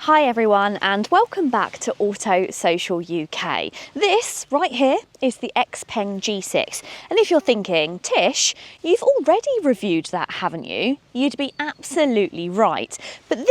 Hi everyone and welcome back to Auto Social UK. This right here is the XPENG G6, and if you're thinking, Tish, you've already reviewed that, haven't you? You'd be absolutely right. But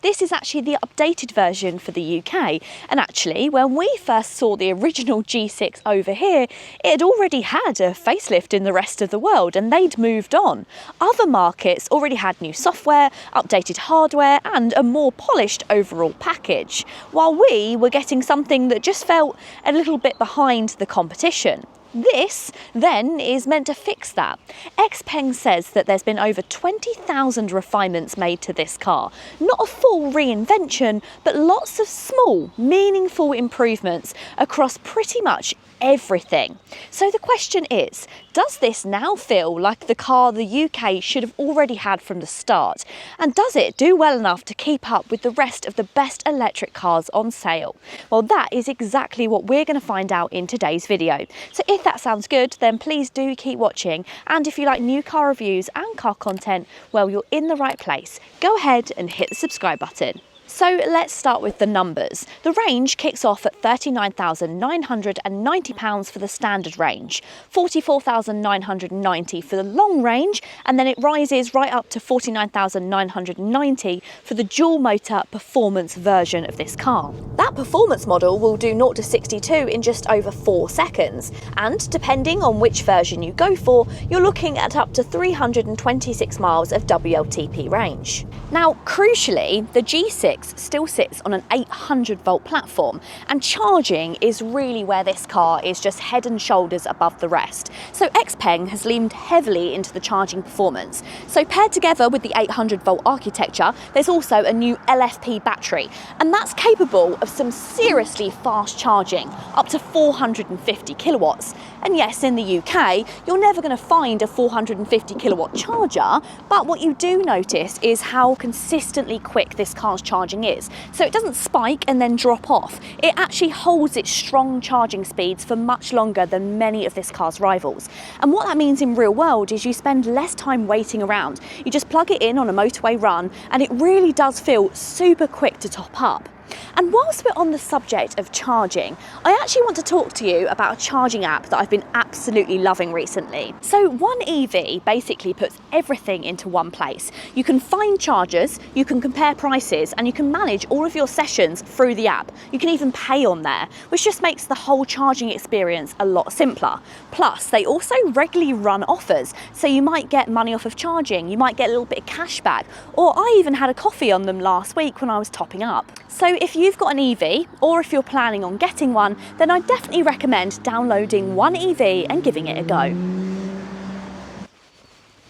this is actually the updated version for the UK. And actually, when we first saw the original G6 over here, it had already had a facelift in the rest of the world and they'd moved on. Other markets already had new software, updated hardware and a more polished overall package, while we were getting something that just felt a little bit behind the competition. This, then, is meant to fix that. XPENG says that there's been over 20,000 refinements made to this car. Not a full reinvention, but lots of small, meaningful improvements across pretty much everything. So the question is, does this now feel like the car the UK should have already had from the start? And does it do well enough to keep up with the rest of the best electric cars on sale? Well, that is exactly what we're going to find out in today's video. So if that sounds good, then please do keep watching. And if you like new car reviews and car content, well, you're in the right place. Go ahead and hit the subscribe button. So let's start with the numbers. The range kicks off at £39,990 for the standard range, £44,990 for the long range, and then it rises right up to £49,990 for the dual motor performance version of this car. That performance model will do 0 to 62 in just over 4 seconds, and depending on which version you go for, you're looking at up to 326 miles of WLTP range. Now, crucially, the G6 still sits on an 800 volt platform, and charging is really where this car is just head and shoulders above the rest. So XPENG has leaned heavily into the charging performance. So paired together with the 800 volt architecture, there's also a new LFP battery, and that's capable of some seriously fast charging, up to 450 kilowatts. And yes, in the UK, you're never going to find a 450 kilowatt charger, but what you do notice is how consistently quick this car's charging is. So it doesn't spike and then drop off. It actually holds its strong charging speeds for much longer than many of this car's rivals. And what that means in real world is you spend less time waiting around. You just plug it in on a motorway run and it really does feel super quick to top up. And whilst we're on the subject of charging, I actually want to talk to you about a charging app that I've been absolutely loving recently. So One EV basically puts everything into one place. You can find chargers, you can compare prices, and you can manage all of your sessions through the app. You can even pay on there, which just makes the whole charging experience a lot simpler. Plus, they also regularly run offers, so you might get money off of charging, you might get a little bit of cash back, or I even had a coffee on them last week when I was topping up. So if you've got an EV, or if you're planning on getting one, then I definitely recommend downloading One EV and giving it a go.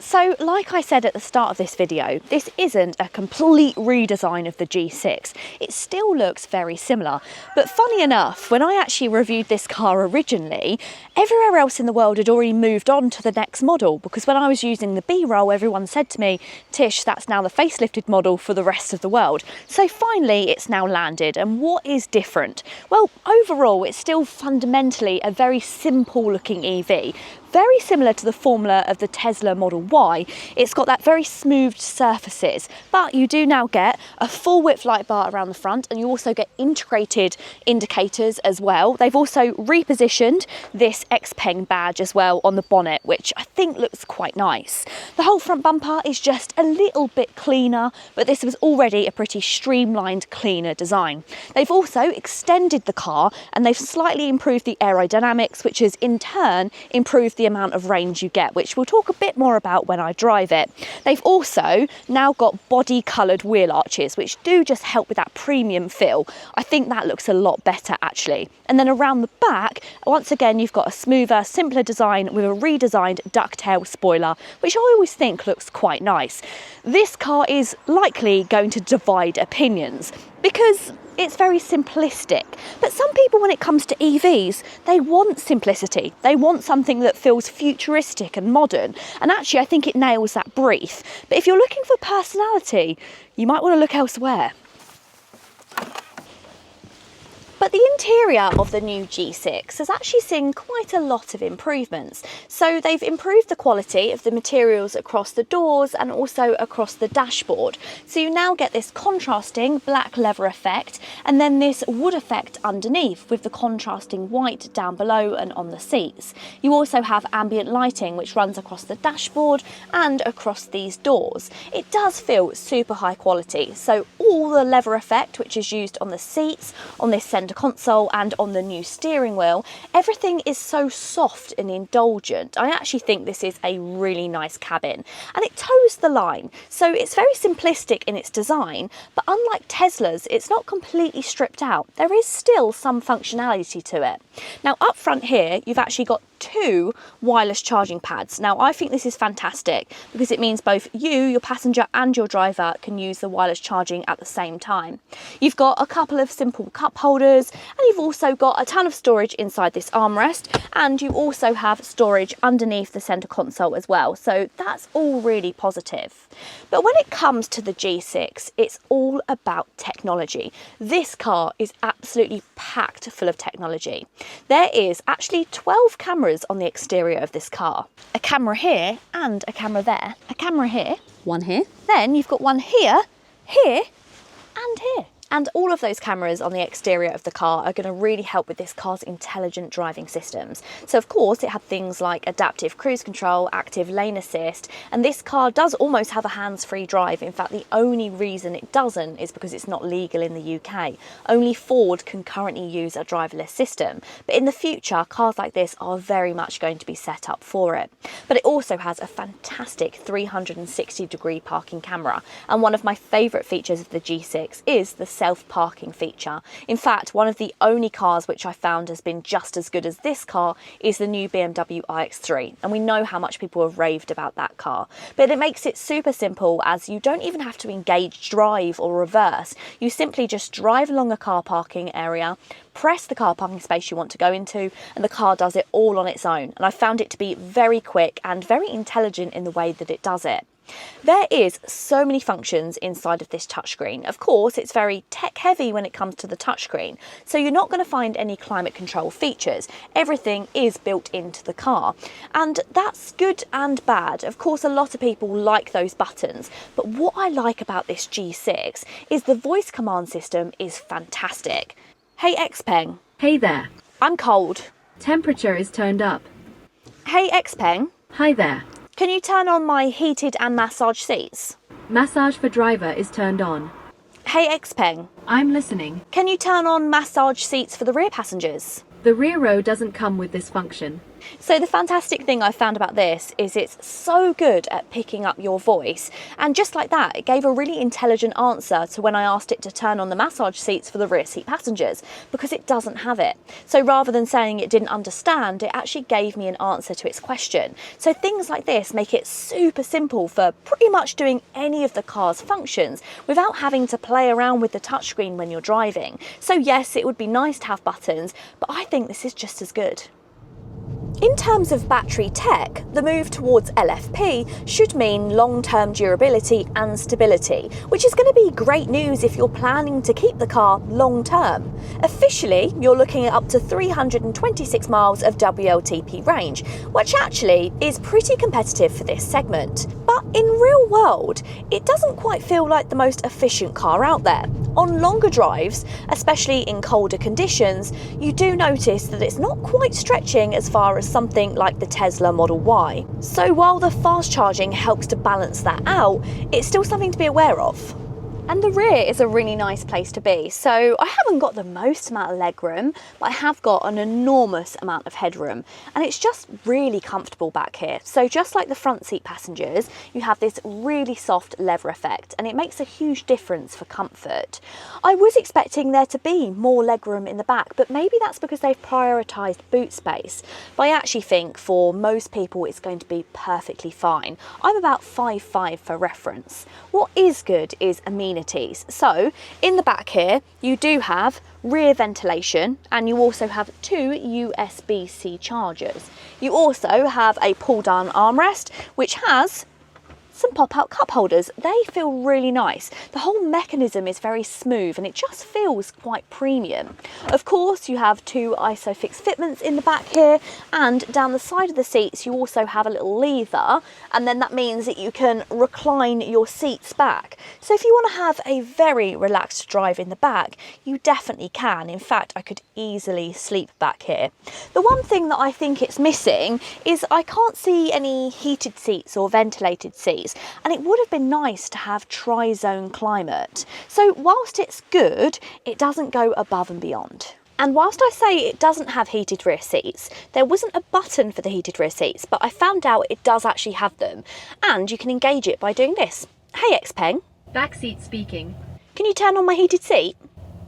So, like I said at the start of this video, this isn't a complete redesign of the G6. It still looks very similar. But funny enough, when I actually reviewed this car originally, everywhere else in the world had already moved on to the next model, because when I was using the B-roll, everyone said to me, Tish, that's now the facelifted model for the rest of the world. So finally, it's now landed. And what is different? Well, overall, it's still fundamentally a very simple looking EV. Very similar to the formula of the Tesla Model Y. It's got that very smoothed surfaces, but you do now get a full width light bar around the front, and you also get integrated indicators as well. They've also repositioned this XPENG badge as well on the bonnet, which I think looks quite nice. The whole front bumper is just a little bit cleaner, but this was already a pretty streamlined, cleaner design. They've also extended the car and they've slightly improved the aerodynamics, which has in turn improved the amount of range you get, which we'll talk a bit more about when I drive it. They've also now got body coloured wheel arches, which do just help with that premium feel. I think that looks a lot better actually. And then around the back, once again, you've got a smoother, simpler design with a redesigned ducktail spoiler, which I always think looks quite nice. This car is likely going to divide opinions because it's very simplistic. But some people, when it comes to EVs, they want simplicity. They want something that feels futuristic and modern. And actually, I think it nails that brief. But if you're looking for personality, you might want to look elsewhere. But But the interior of the new G6 has actually seen quite a lot of improvements. So they've improved the quality of the materials across the doors and also across the dashboard. So you now get this contrasting black leather effect and then this wood effect underneath with the contrasting white down below and on the seats. You also have ambient lighting which runs across the dashboard and across these doors. It does feel super high quality. So all the leather effect which is used on the seats, on this centre console and on the new steering wheel, everything is so soft and indulgent. I actually think this is a really nice cabin and it toes the line. So it's very simplistic in its design, but unlike Tesla's, it's not completely stripped out. There is still some functionality to it. Now up front here, you've actually got 2 wireless charging pads. Now I think this is fantastic because it means both you, your passenger and your driver can use the wireless charging at the same time. You've got a couple of simple cup holders and you've also got a ton of storage inside this armrest, and you also have storage underneath the centre console as well. So that's all really positive. But when it comes to the G6, it's all about technology. This car is absolutely packed full of technology. There is actually 12 cameras on the exterior of this car. A camera here and a camera there. A camera here. One here. Then you've got one here, here and here. And all of those cameras on the exterior of the car are going to really help with this car's intelligent driving systems. So of course it had things like adaptive cruise control, active lane assist, and this car does almost have a hands-free drive. In fact, the only reason it doesn't is because it's not legal in the UK. Only Ford can currently use a driverless system. But in the future, cars like this are very much going to be set up for it. But it also has a fantastic 360-degree parking camera. And one of my favourite features of the G6 is the self-parking feature. In fact, one of the only cars which I found has been just as good as this car is the new BMW iX3, and we know how much people have raved about that car. But it makes it super simple, as you don't even have to engage drive or reverse. You simply just drive along a car parking area, press the car parking space you want to go into, and the car does it all on its own. And I found it to be very quick and very intelligent in the way that it does it. There is so many functions inside of this touchscreen. Of course, it's very tech heavy when it comes to the touchscreen, so you're not going to find any climate control features. Everything is built into the car, and that's good and bad. Of course, a lot of people like those buttons, but what I like about this G6 is the voice command system is fantastic. Hey XPENG. Hey there. I'm cold. Temperature is turned up. Hey XPENG. Hi there. Can you turn on my heated and massage seats? Massage for driver is turned on. Hey XPENG. I'm listening. Can you turn on massage seats for the rear passengers? The rear row doesn't come with this function. So the fantastic thing I found about this is it's so good at picking up your voice, and just like that it gave a really intelligent answer to when I asked it to turn on the massage seats for the rear seat passengers, because it doesn't have it. So rather than saying it didn't understand, it actually gave me an answer to its question. So things like this make it super simple for pretty much doing any of the car's functions without having to play around with the touchscreen when you're driving. So yes, it would be nice to have buttons, but I think this is just as good. In terms of battery tech, the move towards LFP should mean long-term durability and stability, which is going to be great news if you're planning to keep the car long-term. Officially, you're looking at up to 326 miles of WLTP range, which actually is pretty competitive for this segment. But in real world, it doesn't quite feel like the most efficient car out there. On longer drives, especially in colder conditions, you do notice that it's not quite stretching as far as something like the Tesla Model Y. So while the fast charging helps to balance that out, it's still something to be aware of. And the rear is a really nice place to be. So I haven't got the most amount of legroom, but I have got an enormous amount of headroom. And it's just really comfortable back here. So just like the front seat passengers, you have this really soft leather effect, and it makes a huge difference for comfort. I was expecting there to be more legroom in the back, but maybe that's because they've prioritised boot space. But I actually think for most people it's going to be perfectly fine. I'm about 5'5" for reference. What is good is amenities. So in the back here you do have rear ventilation, and you also have 2 USB-C chargers. You also have a pull down armrest which has some pop-out cup holders. They feel really nice. The whole mechanism is very smooth and it just feels quite premium. Of course, you have two ISOFIX fitments in the back here, and down the side of the seats you also have a little lever, and then that means that you can recline your seats back. So if you want to have a very relaxed drive in the back, you definitely can. In fact, I could easily sleep back here. The one thing that I think it's missing is I can't see any heated seats or ventilated seats, and it would have been nice to have tri-zone climate. So whilst it's good, it doesn't go above and beyond. And whilst I say it doesn't have heated rear seats, there wasn't a button for the heated rear seats, but I found out it does actually have them, and you can engage it by doing this. Hey XPENG. Back seat speaking. Can you turn on my heated seat?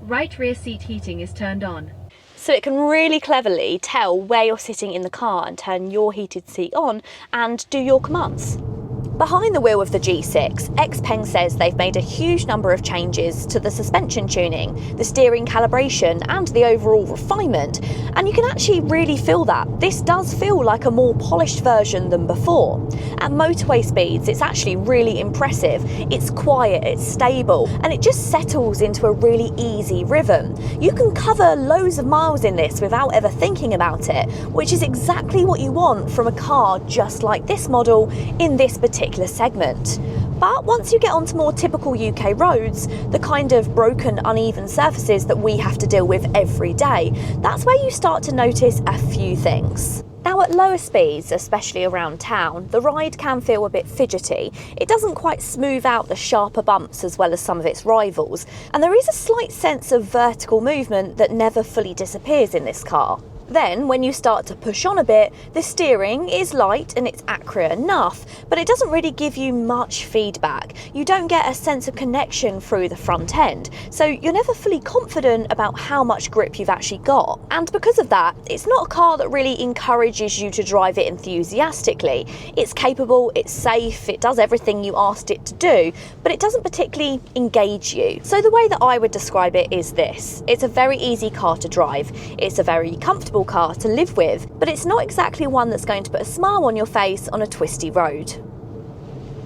Right rear seat heating is turned on. So it can really cleverly tell where you're sitting in the car and turn your heated seat on and do your commands. Behind the wheel of the G6, XPENG says they've made a huge number of changes to the suspension tuning, the steering calibration and the overall refinement, and you can actually really feel that. This does feel like a more polished version than before. At motorway speeds, it's actually really impressive. It's quiet, it's stable, and it just settles into a really easy rhythm. You can cover loads of miles in this without ever thinking about it, which is exactly what you want from a car just like this model in this particular segment. But once you get onto more typical UK roads, the kind of broken, uneven surfaces that we have to deal with every day, that's where you start to notice a few things. Now at lower speeds, especially around town, the ride can feel a bit fidgety. It doesn't quite smooth out the sharper bumps as well as some of its rivals, and there is a slight sense of vertical movement that never fully disappears in this car. Then, when you start to push on a bit, the steering is light and it's accurate enough, but it doesn't really give you much feedback. You don't get a sense of connection through the front end, so you're never fully confident about how much grip you've actually got. And because of that, it's not a car that really encourages you to drive it enthusiastically. It's capable, it's safe, it does everything you asked it to do, but it doesn't particularly engage you. So the way that I would describe it is this: it's a very easy car to drive, it's a very comfortable car to live with, but it's not exactly one that's going to put a smile on your face on a twisty road.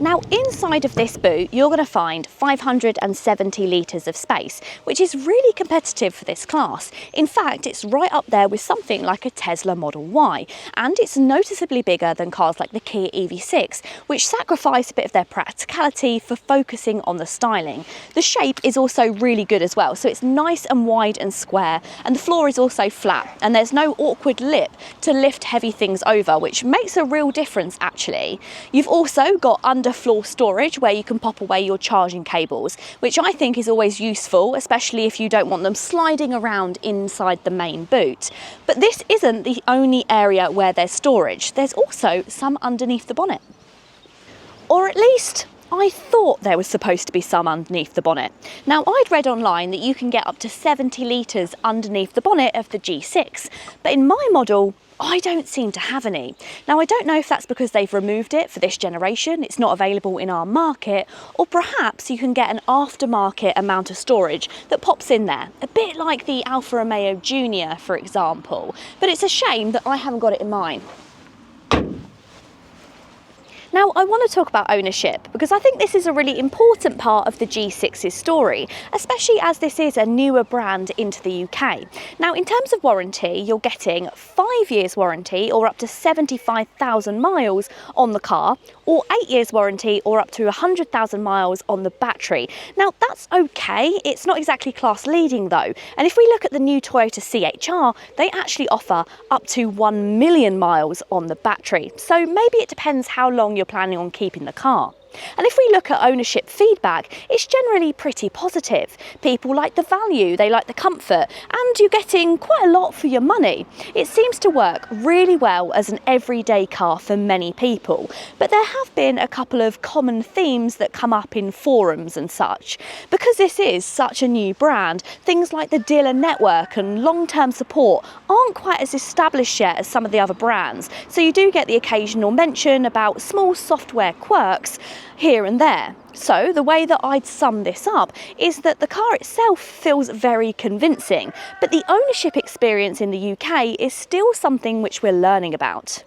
Now inside of this boot you're going to find 570 litres of space, which is really competitive for this class. In fact, it's right up there with something like a Tesla Model Y, and it's noticeably bigger than cars like the Kia EV6, which sacrifice a bit of their practicality for focusing on the styling. The shape is also really good as well, so it's nice and wide and square, and the floor is also flat, and there's no awkward lip to lift heavy things over, which makes a real difference actually. You've also got underfloor storage where you can pop away your charging cables, which I think is always useful, especially if you don't want them sliding around inside the main boot. But this isn't the only area where there's storage. There's also some underneath the bonnet. Or at least I thought there was supposed to be some underneath the bonnet. Now, I'd read online that you can get up to 70 litres underneath the bonnet of the G6, but in my model, I don't seem to have any. Now, I don't know if that's because they've removed it for this generation, it's not available in our market, or perhaps you can get an aftermarket amount of storage that pops in there, a bit like the Alfa Romeo Junior, for example. But it's a shame that I haven't got it in mine. Now, I want to talk about ownership because I think this is a really important part of the G6's story, especially as this is a newer brand into the UK. Now, in terms of warranty, you're getting 5 years warranty or up to 75,000 miles on the car, or 8 years warranty or up to 100,000 miles on the battery. Now, that's okay. It's not exactly class leading though. And if we look at the new Toyota CHR, they actually offer up to 1 million miles on the battery. So maybe it depends how long you're planning on keeping the car. And if we look at ownership feedback, it's generally pretty positive. People like the value, they like the comfort, and you're getting quite a lot for your money. It seems to work really well as an everyday car for many people, but there have been a couple of common themes that come up in forums and such. Because this is such a new brand, things like the dealer network and long-term support aren't quite as established yet as some of the other brands, so you do get the occasional mention about small software quirks here and there. So the way that I'd sum this up is that the car itself feels very convincing, but the ownership experience in the UK is still something which we're learning about.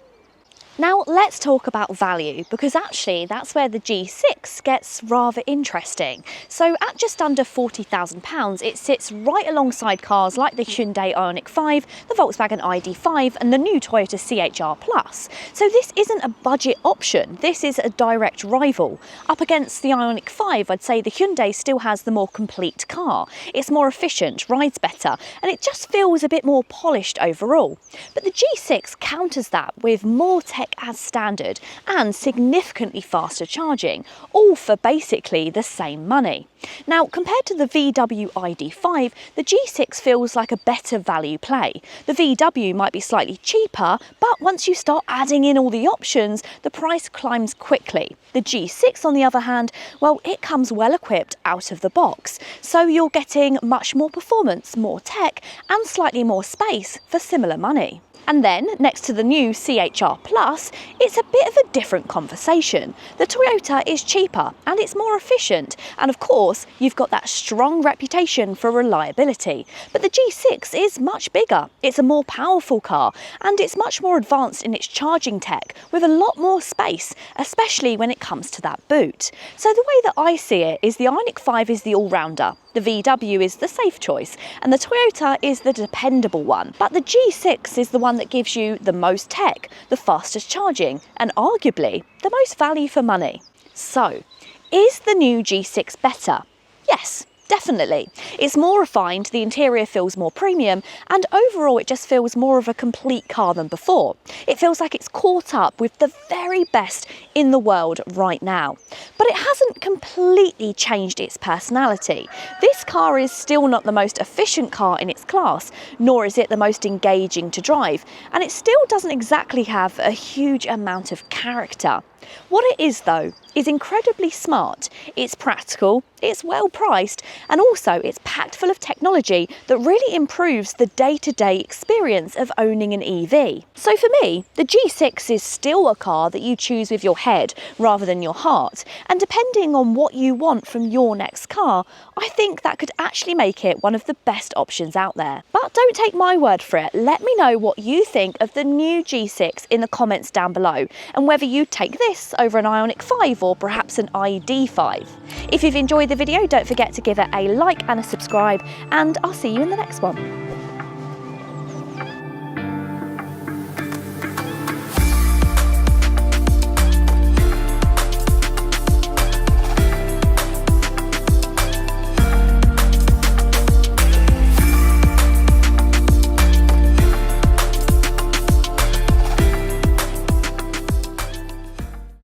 Now let's talk about value, because actually that's where the G6 gets rather interesting. So at just under £40,000, it sits right alongside cars like the Hyundai Ioniq 5, the Volkswagen ID.5 and the new Toyota CHR Plus. So this isn't a budget option, this is a direct rival. Up against the Ioniq 5, I'd say the Hyundai still has the more complete car. It's more efficient, rides better, and it just feels a bit more polished overall. But the G6 counters that with more tech as standard and significantly faster charging, all for basically the same money. Now, compared to the VW ID.5, the G6 feels like a better value play. The VW might be slightly cheaper, but once you start adding in all the options, the price climbs quickly. The G6, on the other hand, well, it comes well equipped out of the box, so you're getting much more performance, more tech, and slightly more space for similar money. And then, next to the new CHR Plus, it's a bit of a different conversation. The Toyota is cheaper and it's more efficient, and of course, you've got that strong reputation for reliability. But the G6 is much bigger, it's a more powerful car, and it's much more advanced in its charging tech, with a lot more space, especially when it comes to that boot. So the way that I see it is the Ioniq 5 is the all-rounder, the VW is the safe choice, and the Toyota is the dependable one. But the G6 is the one that gives you the most tech, the fastest charging, and arguably the most value for money. So, is the new G6 better? Yes, definitely. It's more refined, the interior feels more premium, and overall it just feels more of a complete car than before. It feels like it's caught up with the very best in the world right now. But it hasn't completely changed its personality. This car is still not the most efficient car in its class, nor is it the most engaging to drive, and it still doesn't exactly have a huge amount of character. What it is, though, is incredibly smart, it's practical, it's well priced, and also it's packed full of technology that really improves the day-to-day experience of owning an EV. So for me, the G6 is still a car that you choose with your head rather than your heart, and depending on what you want from your next car, I think that could actually make it one of the best options out there. But don't take my word for it, let me know what you think of the new G6 in the comments down below, and whether you take this over an Ioniq 5 or perhaps an ID.5. If you've enjoyed the video, don't forget to give it a like and a subscribe, and I'll see you in the next one.